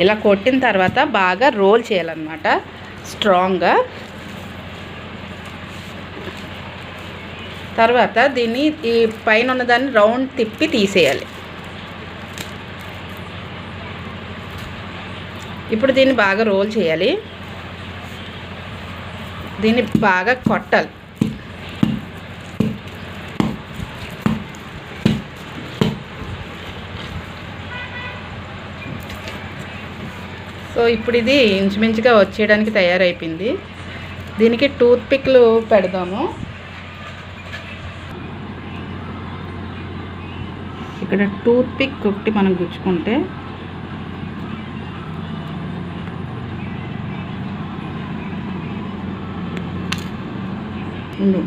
ఇలా కొట్టిన తర్వాత బాగా రోల్ చేయాలన్నమాట స్ట్రాంగ్గా. తర్వాత దీన్ని ఈ పైన ఉన్నదాన్ని రౌండ్ తిప్పి తీసేయాలి. ఇప్పుడు దీన్ని బాగా రోల్ చేయాలి, దీన్ని బాగా కొట్టాలి. సో ఇప్పుడు ఇది ఇంచుమించుగా వచ్చేయడానికి తయారైపోయింది. దీనికి టూత్ పిక్లు పెడదాము. ఇక్కడ టూత్ పిక్ ఒకటి మనం గుచ్చుకుంటే ఉండు.